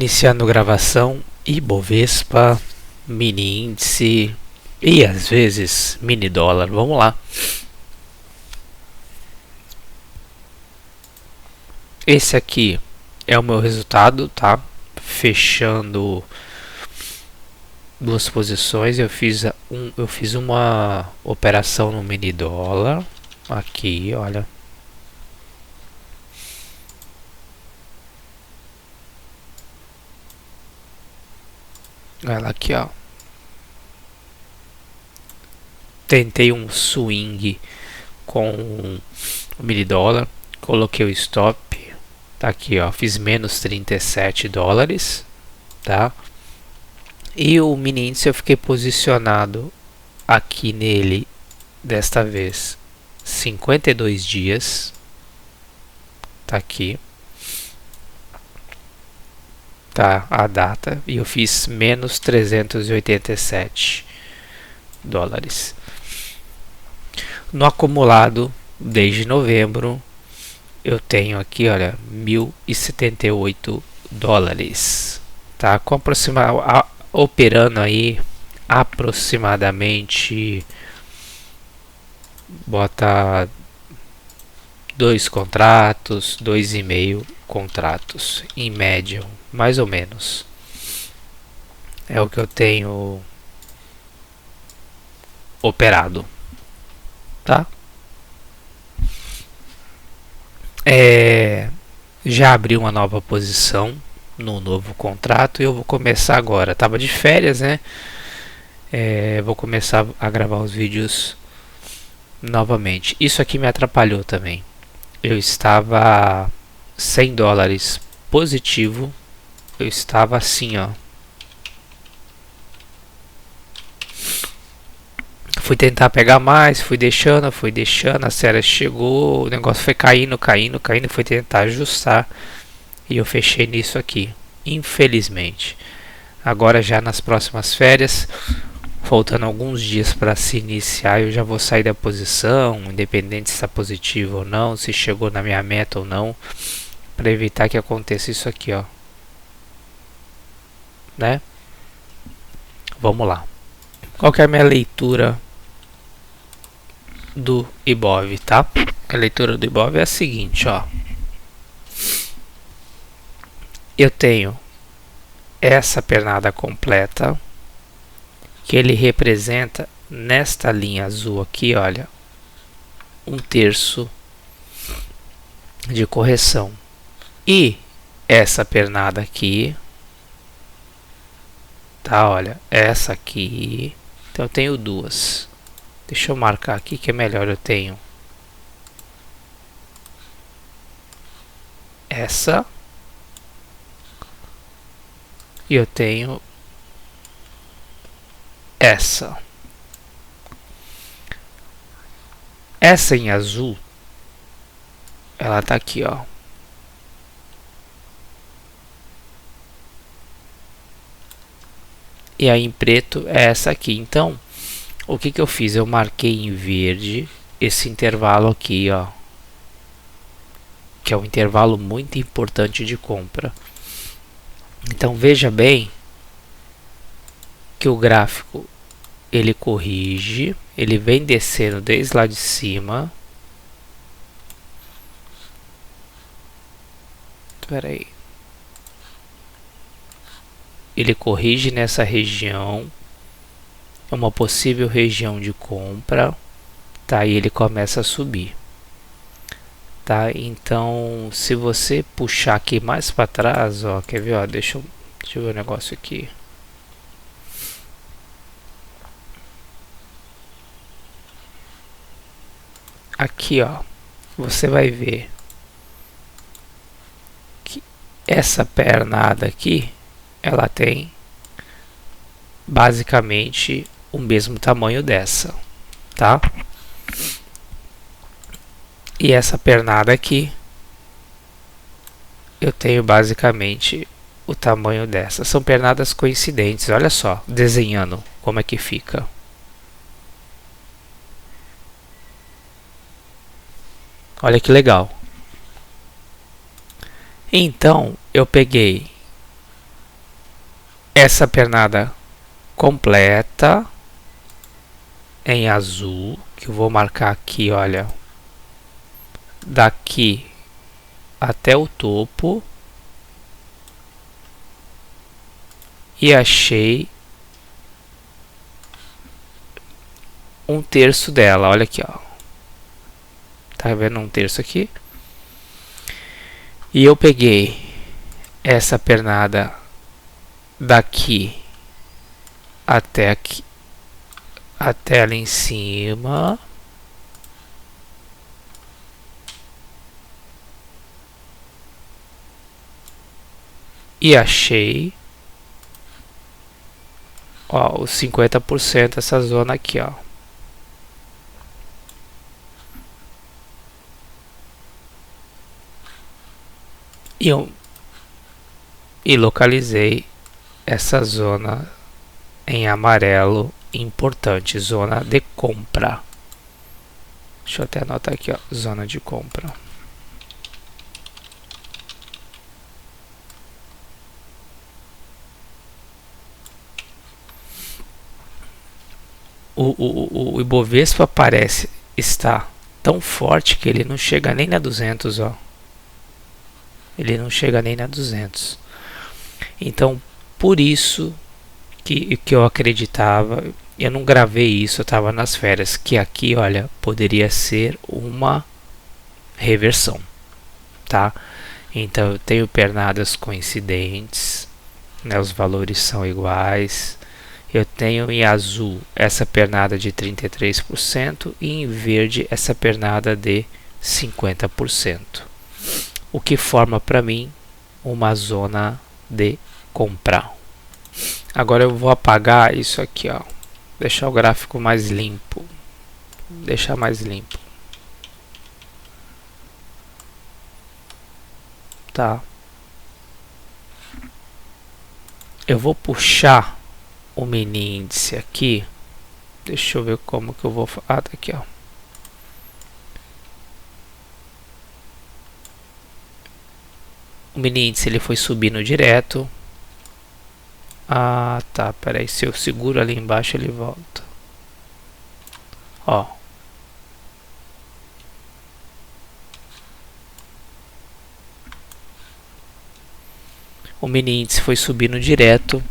Iniciando gravação, Ibovespa, mini índice e às vezes mini dólar. Vamos lá. Esse aqui é o meu resultado, tá? Fechando duas posições. Eu fiz uma operação no mini dólar. Aqui, olha. Ela aqui, ó. Tentei um swing com o mini dólar, coloquei o stop, tá aqui, ó, fiz menos 37 dólares, tá? E o mini índice eu fiquei posicionado aqui nele, desta vez, 52 dias, tá aqui. Tá a data, e eu fiz menos 387 dólares. No acumulado, desde novembro, eu tenho aqui, olha, 1.078 dólares. Tá? Com operando aí aproximadamente, bota 2 contratos, 2,5 contratos, em média, mais ou menos. É o que eu tenho operado, tá? Já abri uma nova posição no novo contrato e eu vou começar agora. Tava de férias, né? Vou começar a gravar os vídeos novamente. Isso aqui me atrapalhou também. Eu estava 100 dólares positivo. Eu estava assim, ó. Fui tentar pegar mais, fui deixando, a série chegou, o negócio foi caindo, fui tentar ajustar e eu fechei nisso aqui, infelizmente. Agora já nas próximas férias, faltando alguns dias para se iniciar, eu já vou sair da posição, independente se está positivo ou não, se chegou na minha meta ou não, para evitar que aconteça isso aqui, ó, né? Vamos lá. Qual que é a minha leitura do Ibov, tá? A leitura do Ibov é a seguinte, ó. Eu tenho essa pernada completa, que ele representa nesta linha azul aqui, olha, 1/3 de correção. E essa pernada aqui, tá, olha, essa aqui. Então eu tenho duas. Deixa eu marcar aqui que é melhor. Eu tenho essa e eu tenho essa. Essa em azul, ela tá aqui, ó. E aí em preto é essa aqui. Então, o que eu fiz? Eu marquei em verde esse intervalo aqui, ó, que é um intervalo muito importante de compra. Então veja bem que o gráfico ele corrige, ele vem descendo desde lá de cima. Espera aí. Ele corrige nessa região, é uma possível região de compra, tá? E ele começa a subir, tá? Então, se você puxar aqui mais para trás, ó, quer ver, ó, deixa eu ver o negócio aqui. Aqui, ó, você vai ver que essa pernada aqui, ela tem basicamente o mesmo tamanho dessa, tá? E essa pernada aqui, eu tenho basicamente o tamanho dessa. São pernadas coincidentes, olha só, desenhando como é que fica. Olha que legal. Então, eu peguei essa pernada completa em azul, que eu vou marcar aqui, olha, daqui até o topo, e achei um terço dela, olha aqui, ó, tá vendo um terço aqui? E eu peguei essa pernada daqui até aqui, até ali em cima, e achei, ó, os 50% essa zona aqui, ó. E localizei essa zona em amarelo importante, zona de compra. Deixa eu até anotar aqui, ó, zona de compra. O Ibovespa parece estar tão forte que ele não chega nem na 200, ó. Ele não chega nem na 200. Então, por isso que eu acreditava, eu não gravei isso, eu estava nas férias, que aqui, olha, poderia ser uma reversão, tá? Então, eu tenho pernadas coincidentes, né, os valores são iguais. Eu tenho em azul essa pernada de 33% e em verde essa pernada de 50%. O que forma para mim uma zona de comprar. Agora eu vou apagar isso aqui, ó. Deixar o gráfico mais limpo. Deixar mais limpo. Tá. Eu vou puxar o mini índice aqui. Deixa eu ver como que eu vou... Ah, tá aqui, ó. O mini índice ele foi subindo direto. Ah, tá, peraí, se eu seguro ali embaixo ele volta. Ó. O mini índice foi subindo direto.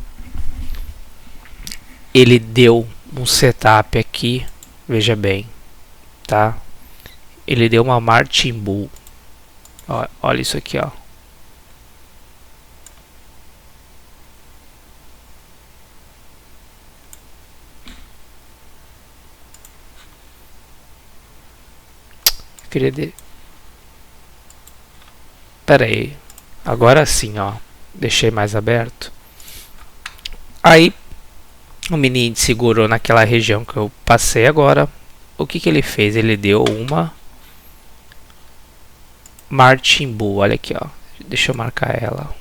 Ele deu um setup aqui, veja bem, tá? Ele deu uma Martin Bull. Ó, olha isso aqui, ó. Queria de... Pera aí. Agora sim, ó. Deixei mais aberto. Aí o mini índice segurou naquela região que eu passei agora. O que ele fez? Ele deu uma Martin Bull. Olha aqui, ó. Deixa eu marcar ela.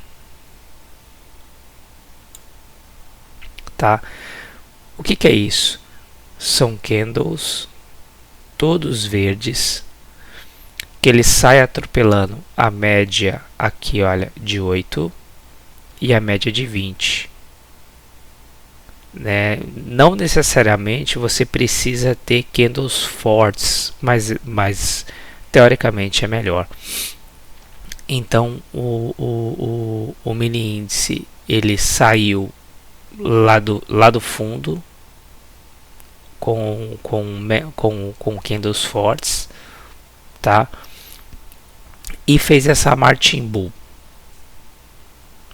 Tá? O que é isso? São candles todos verdes, que ele sai atropelando a média aqui, olha, de 8 e a média de 20. Né? Não necessariamente você precisa ter candles fortes, mas teoricamente é melhor. Então o mini índice ele saiu lá do fundo com candles fortes, tá? E fez essa Martin Bull,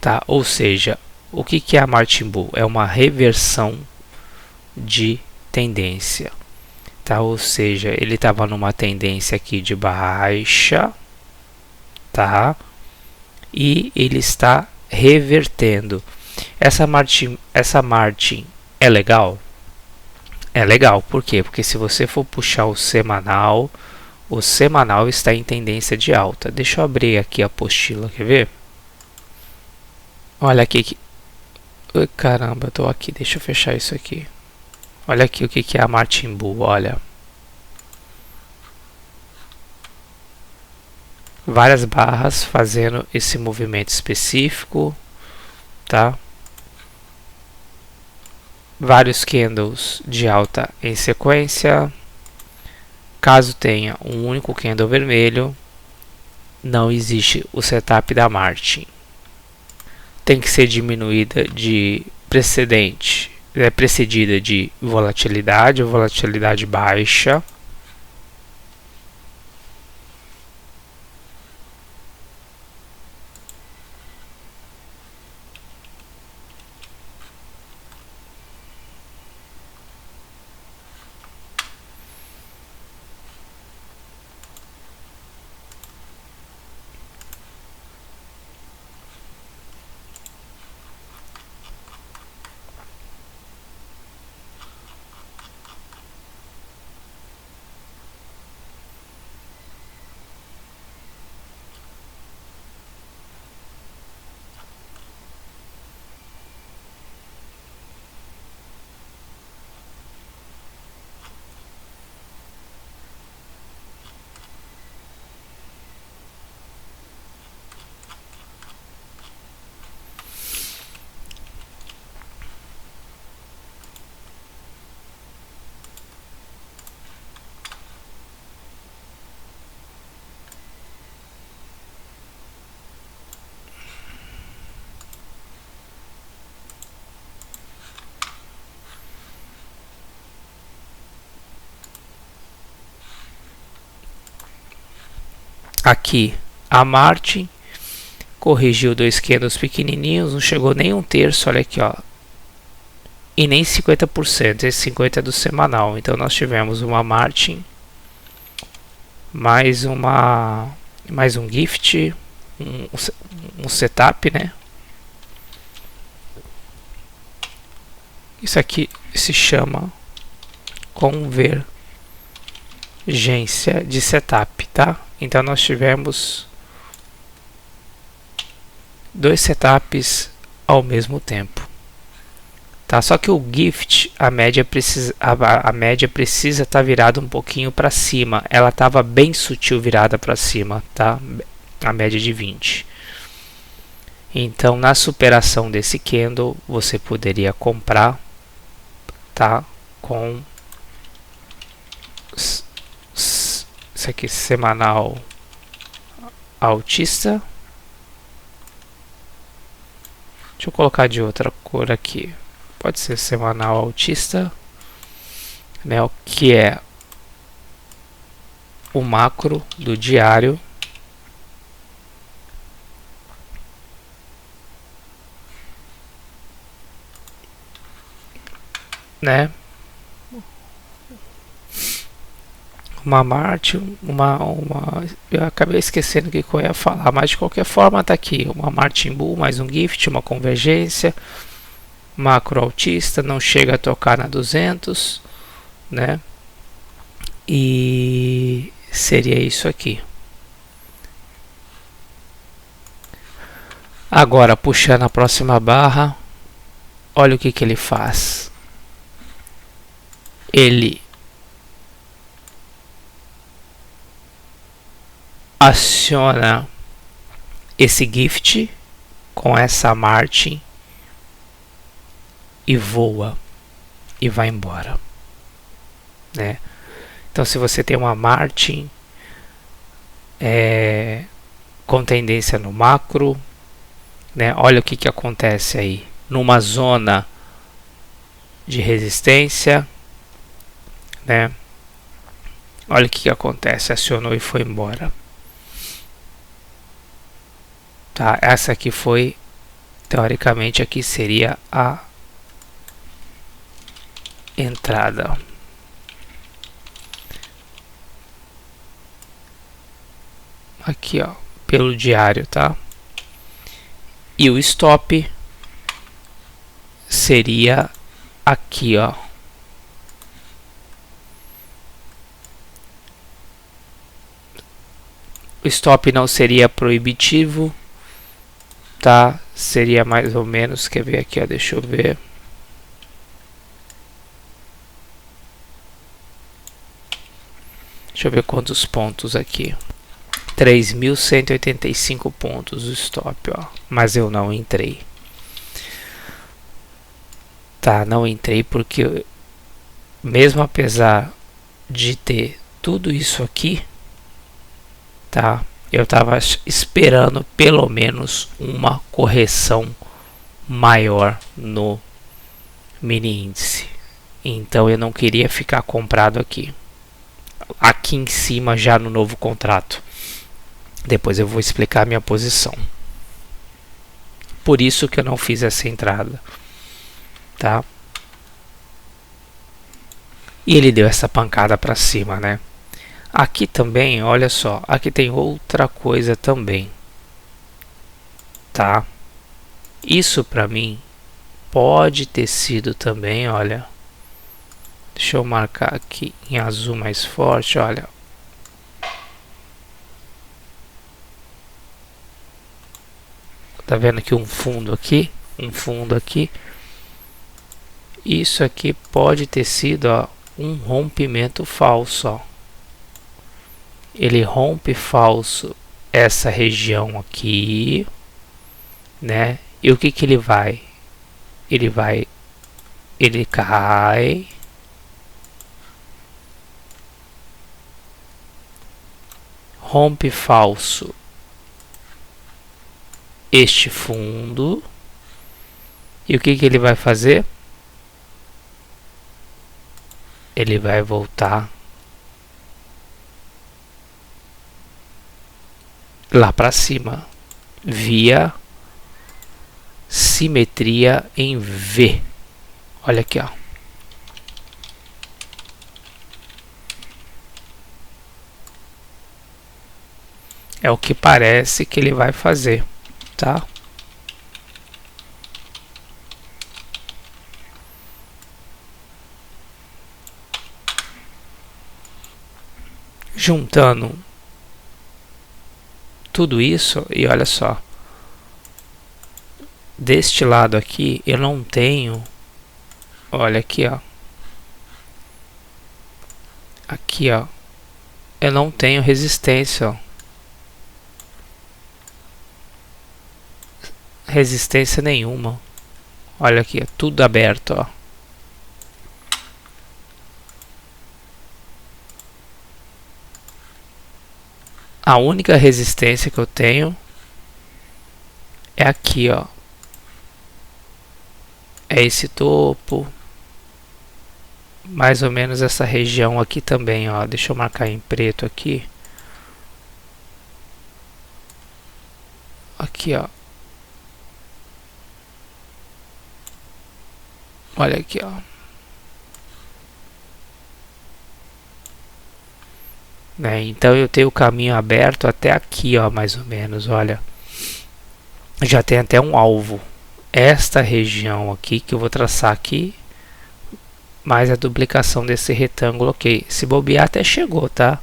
tá? Ou seja, o que é a Martin Bull? É uma reversão de tendência, tá? Ou seja, ele estava numa tendência aqui de baixa, tá? E ele está revertendo. Essa Martin é legal? É legal, por quê? Porque se você for puxar o semanal está em tendência de alta. Deixa eu abrir aqui a apostila, quer ver? Olha aqui. Ai, caramba, eu tô aqui, deixa eu fechar isso aqui. Olha aqui o que é a Martin Bull, olha. Várias barras fazendo esse movimento específico, tá? vários candles de alta em sequência. Caso tenha um único candle vermelho, não existe o setup da Martin. Tem que ser diminuída de precedida de volatilidade ou volatilidade baixa. Aqui a Martin corrigiu dois candles pequenininhos, não chegou nem um terço, olha aqui, ó, e nem 50%, esse 50 é do semanal. Então nós tivemos uma Martin, mais um gift, um setup, né? Isso aqui se chama convergência de setup, tá? Então nós tivemos dois setups ao mesmo tempo, tá? Só que o gift, a média precisa estar virada um pouquinho para cima. Ela estava bem sutil virada para cima, tá? A média de 20. Então na superação desse candle você poderia comprar, tá? Com isso aqui, semanal altista. Deixa eu colocar de outra cor aqui. Pode ser semanal altista, né? O que é o macro do diário, né? Uma Martin, eu acabei esquecendo o que eu ia falar, mas de qualquer forma tá aqui, uma Martin Bull, mais um gift, uma convergência, macro altista, não chega a tocar na 200, né? E seria isso aqui. Agora puxando a próxima barra, olha o que ele faz. Ele aciona esse gift com essa Martin e voa e vai embora, né? Então se você tem uma Martin com tendência no macro, né? Olha o que acontece aí numa zona de resistência, né? Olha o que acontece, acionou e foi embora. Tá, essa aqui foi, teoricamente aqui seria a entrada. Aqui, ó, pelo diário, tá? E o stop seria aqui, ó. O stop não seria proibitivo, tá? Seria mais ou menos, quer ver aqui, ó, deixa eu ver. Deixa eu ver quantos pontos aqui. 3.185 pontos o stop, ó. Mas eu não entrei. Tá? Tá, não entrei porque mesmo apesar de ter tudo isso aqui, tá, eu tava esperando pelo menos uma correção maior no mini índice. Então eu não queria ficar comprado aqui em cima já no novo contrato. Depois eu vou explicar a minha posição. Por isso que eu não fiz essa entrada, tá? E ele deu essa pancada para cima, né? Aqui também, olha só, aqui tem outra coisa também, tá? Isso para mim pode ter sido também, olha. Deixa eu marcar aqui em azul mais forte, olha. Tá vendo aqui um fundo aqui? Um fundo aqui. Isso aqui pode ter sido, ó, um rompimento falso, ó. Ele rompe falso essa região aqui, né? E o que que ele vai? Ele cai. Rompe falso este fundo. E o que que ele vai fazer? Ele vai voltar lá para cima via simetria em V. Olha aqui, ó. É o que parece que ele vai fazer, tá? Juntando tudo isso, e olha só, deste lado aqui eu não tenho, olha aqui, ó, aqui, ó, eu não tenho resistência, ó. Resistência nenhuma. Olha aqui, é tudo aberto, ó. A única resistência que eu tenho é aqui, ó. É esse topo. Mais ou menos essa região aqui também, ó. Deixa eu marcar em preto aqui. Aqui, ó. Olha aqui, ó. Né? Então eu tenho o caminho aberto até aqui, ó, mais ou menos, olha. Já tem até um alvo. Esta região aqui que eu vou traçar aqui, mais a duplicação desse retângulo, ok. Se bobear até chegou, tá?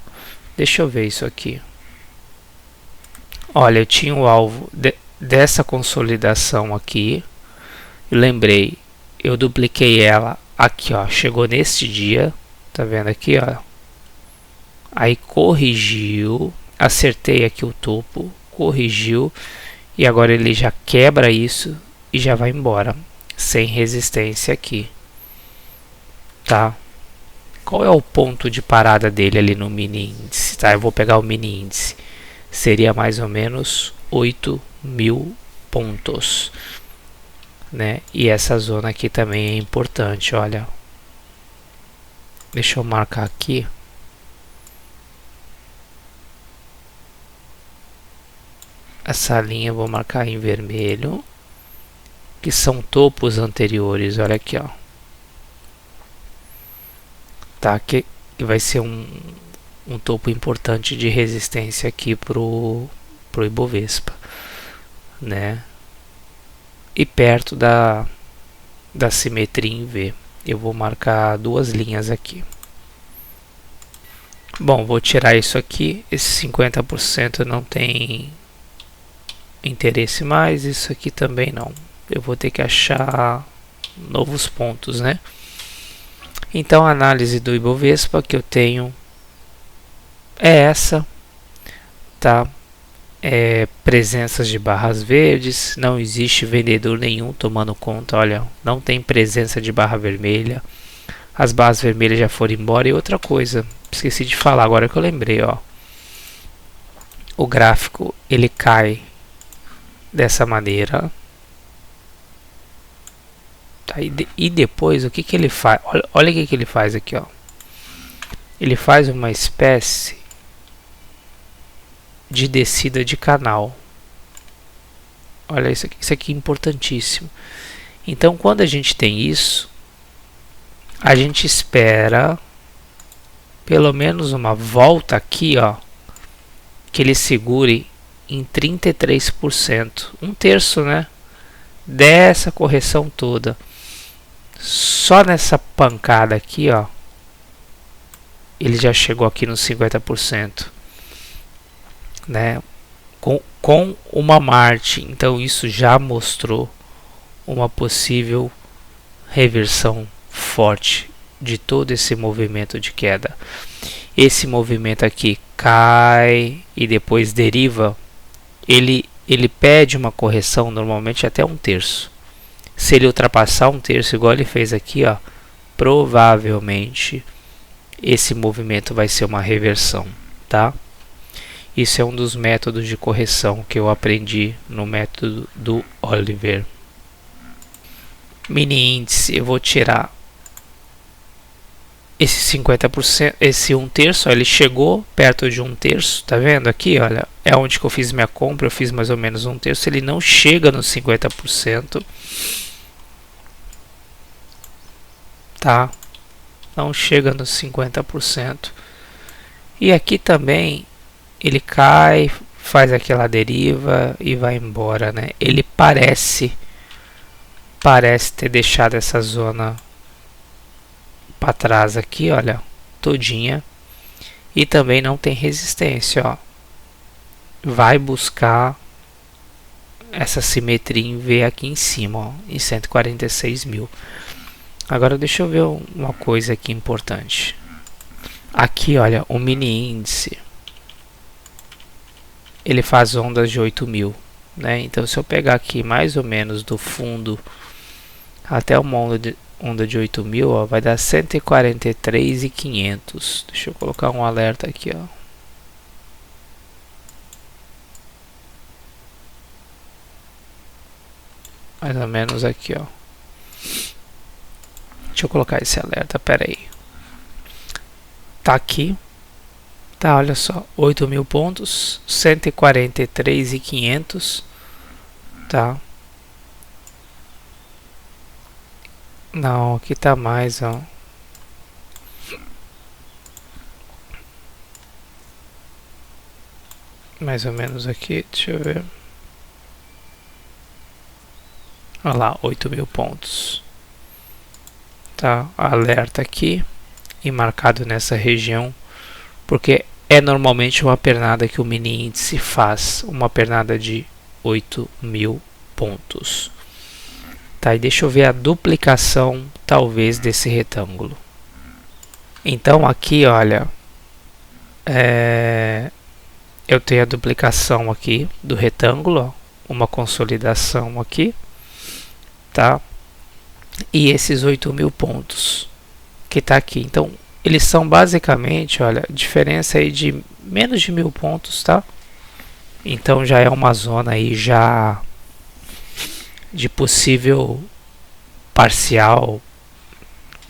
Deixa eu ver isso aqui. Olha, eu tinha o alvo dessa consolidação aqui. Lembrei, eu dupliquei ela aqui, ó. Chegou neste dia, tá vendo aqui, ó. Aí corrigiu, acertei aqui o topo, corrigiu e agora ele já quebra isso e já vai embora, sem resistência aqui, tá? Qual é o ponto de parada dele ali no mini índice, tá? Eu vou pegar o mini índice, seria mais ou menos 8.000 pontos, né? E essa zona aqui também é importante, olha. Deixa eu marcar aqui. Essa linha eu vou marcar em vermelho, que são topos anteriores, olha aqui, ó. Tá, que vai ser um topo importante de resistência aqui pro Ibovespa, né? E perto da simetria em V, eu vou marcar duas linhas aqui. Bom, vou tirar isso aqui, esse 50% não tem interesse mais, isso aqui também não. Eu vou ter que achar novos pontos, né? Então a análise do Ibovespa que eu tenho é essa, tá? presenças de barras verdes, não existe vendedor nenhum tomando conta, olha, não tem presença de barra vermelha, as barras vermelhas já foram embora. E outra coisa, esqueci de falar agora que eu lembrei, ó, o gráfico ele cai dessa maneira, tá? E depois o que que ele faz? Olha o que que ele faz aqui, ó, ele faz uma espécie de descida de canal. Olha isso aqui é importantíssimo. Então, quando a gente tem isso, a gente espera pelo menos uma volta aqui, ó, que ele segure em 33%, um terço, né, dessa correção toda. Só nessa pancada aqui, ó, ele já chegou aqui nos 50%. Né, com uma Marte. Então isso já mostrou uma possível reversão forte de todo esse movimento de queda. Esse movimento aqui cai e depois deriva. Ele pede uma correção normalmente até um terço. Se ele ultrapassar um terço, igual ele fez aqui, ó, provavelmente esse movimento vai ser uma reversão, tá? Isso é um dos métodos de correção que eu aprendi no método do Oliver. Mini índice, eu vou tirar esse 50%, esse um terço, ó, ele chegou perto de um terço, tá vendo aqui, olha, é onde que eu fiz minha compra, eu fiz mais ou menos um terço, ele não chega nos 50%, tá? Não chega nos 50%. E aqui também ele cai, faz aquela deriva e vai embora, né? Ele parece ter deixado essa zona para trás aqui, olha, todinha. E também não tem resistência, ó. Vai buscar essa simetria em V aqui em cima, ó, em 146 mil. Agora deixa eu ver uma coisa aqui importante. Aqui, olha, o mini índice. Ele faz ondas de 8.000, né? Então, se eu pegar aqui mais ou menos do fundo até uma onda de 8.000, ó, vai dar 143.500. Deixa eu colocar um alerta aqui, ó. Mais ou menos aqui, ó. Deixa eu colocar esse alerta, pera aí. Tá aqui. Tá, olha só, 8.000 pontos, 143.500, tá? Não, aqui tá mais, ó. Mais ou menos aqui, deixa eu ver. Olha lá, 8.000 pontos. Tá, alerta aqui e marcado nessa região, porque é normalmente uma pernada que o mini índice faz, uma pernada de 8.000 pontos. Tá, e deixa eu ver a duplicação, talvez, desse retângulo. Então aqui, olha, eu tenho a duplicação aqui do retângulo, ó, uma consolidação aqui, tá? E esses 8.000 pontos que tá aqui. Então eles são basicamente, olha, diferença aí de menos de 1.000 pontos, tá? Então já é uma zona aí já de possível parcial,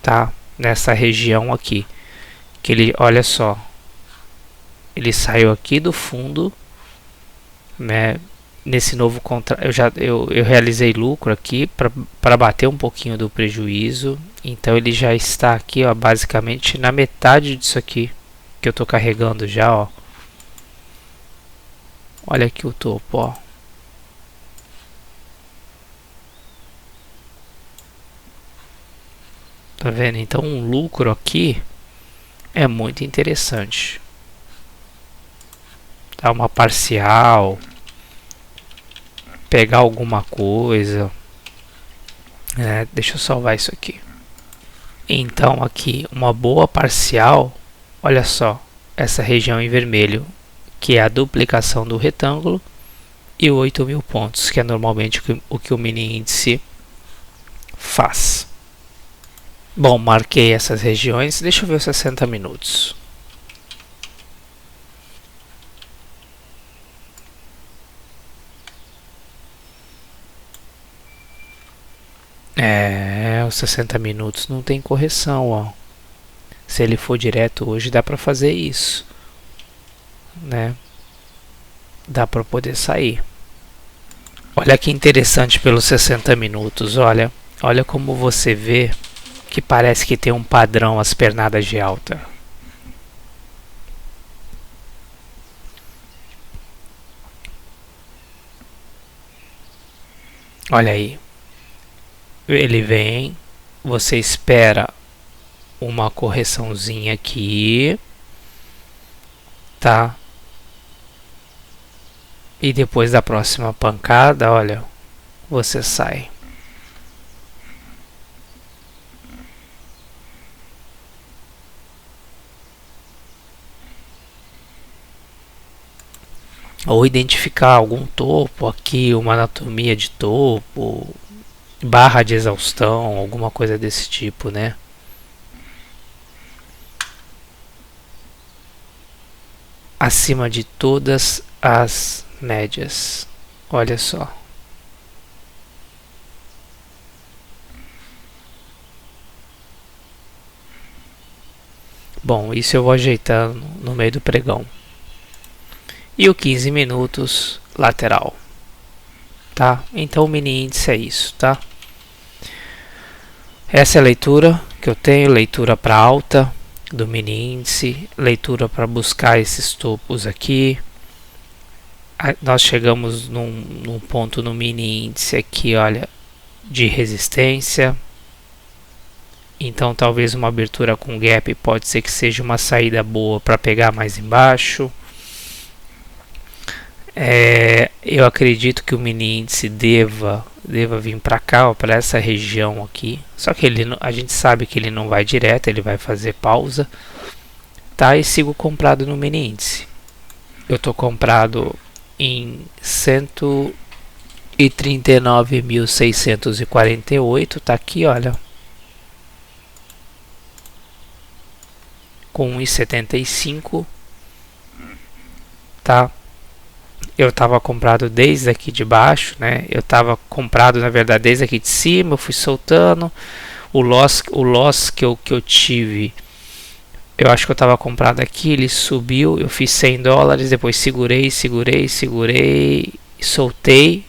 tá? Nessa região aqui, que ele, olha só, ele saiu aqui do fundo, né? Nesse novo contrato, eu realizei lucro aqui para bater um pouquinho do prejuízo. Então ele já está aqui, ó, basicamente na metade disso aqui que eu tô carregando já, ó. Olha aqui o topo, ó. Tá vendo? Então um lucro aqui é muito interessante. Tá, uma parcial, pegar alguma coisa, deixa eu salvar isso aqui. Então aqui uma boa parcial, olha só, essa região em vermelho que é a duplicação do retângulo, e 8.000 pontos, que é normalmente o que o mini índice faz. Bom, marquei essas regiões. Deixa eu ver os 60 minutos. Os 60 minutos não tem correção, ó. Se ele for direto hoje, dá para fazer isso, né? Dá para poder sair. Olha que interessante pelos 60 minutos, olha como você vê que parece que tem um padrão as pernadas de alta. Olha aí. Ele vem, você espera uma correçãozinha aqui, tá? E depois da próxima pancada, olha, você sai. Ou identificar algum topo aqui, uma anatomia de topo, barra de exaustão, alguma coisa desse tipo, né? Acima de todas as médias. Olha só. Bom, isso eu vou ajeitando no meio do pregão. E o 15 minutos lateral, tá? Então o mini índice é isso, tá? Essa é a leitura que eu tenho, leitura para alta do mini índice, leitura para buscar esses topos aqui. Nós chegamos num ponto no mini índice aqui, olha, de resistência. Então talvez uma abertura com gap pode ser que seja uma saída boa para pegar mais embaixo. Eu acredito que o mini índice deva vir para cá, para essa região aqui. Só que a gente sabe que ele não vai direto, ele vai fazer pausa, tá? E sigo comprado no mini índice. Eu tô comprado em 139.648, tá aqui, olha, com 1,75, tá? Eu estava comprado desde aqui de baixo, né? Eu estava comprado, na verdade, desde aqui de cima. Eu fui soltando. O loss que eu tive, eu acho que eu estava comprado aqui. Ele subiu, eu fiz $100. Depois segurei, soltei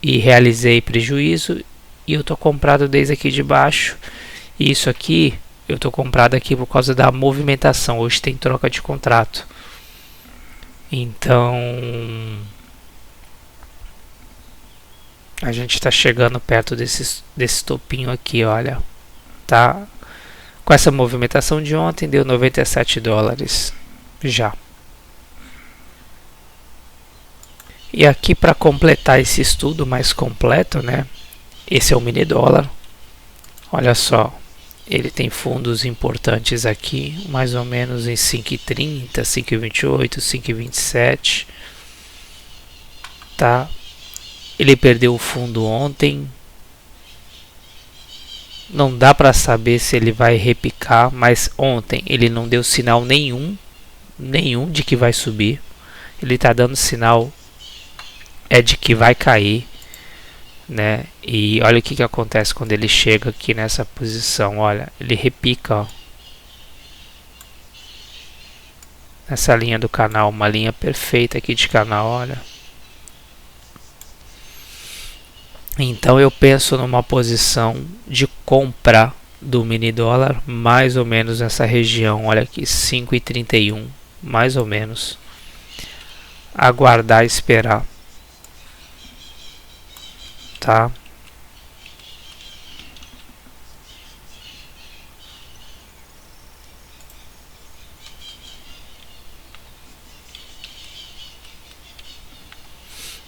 e realizei prejuízo. E eu tô comprado desde aqui de baixo. E isso aqui, eu tô comprado aqui por causa da movimentação. Hoje tem troca de contrato. Então a gente está chegando perto desse topinho aqui, olha, tá? Com essa movimentação de ontem deu $97 já. E aqui para completar esse estudo mais completo, né? Esse é o mini dólar. Olha só. Ele tem fundos importantes aqui, mais ou menos em 5,30, 5,28, 5,27, tá? Ele perdeu o fundo ontem. Não dá para saber se ele vai repicar, mas ontem ele não deu sinal nenhum de que vai subir. Ele está dando sinal de que vai cair, né? E olha o que acontece quando ele chega aqui nessa posição. Olha, ele repica, ó, nessa linha do canal, uma linha perfeita aqui de canal, olha. Então eu penso numa posição de compra do mini dólar mais ou menos nessa região, olha aqui, 5,31, mais ou menos. Aguardar e esperar, tá?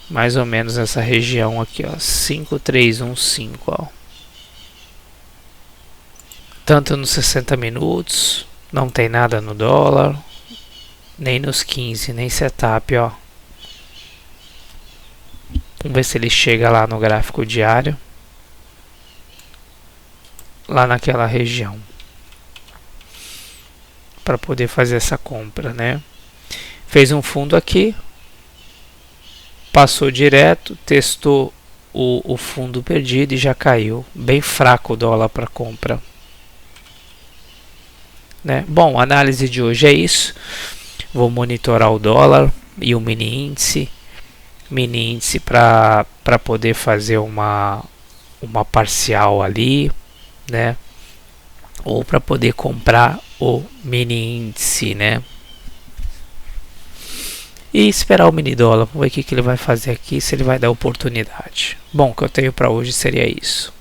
Mais ou menos nessa região aqui, ó, 5,315, ó. Tanto nos 60 minutos, não tem nada no dólar. nem nos 15, nem setup, ó. Vamos ver se ele chega lá no gráfico diário, lá naquela região, para poder fazer essa compra, né? Fez um fundo aqui, passou direto, testou o fundo perdido e já caiu. Bem fraco o dólar para compra, né? Bom, a análise de hoje é isso. Vou monitorar o dólar e o mini índice para poder fazer uma parcial ali, né? Ou para poder comprar o mini índice, né? E esperar o mini dólar, vamos ver o que ele vai fazer aqui, se ele vai dar oportunidade. Bom, o que eu tenho para hoje seria isso.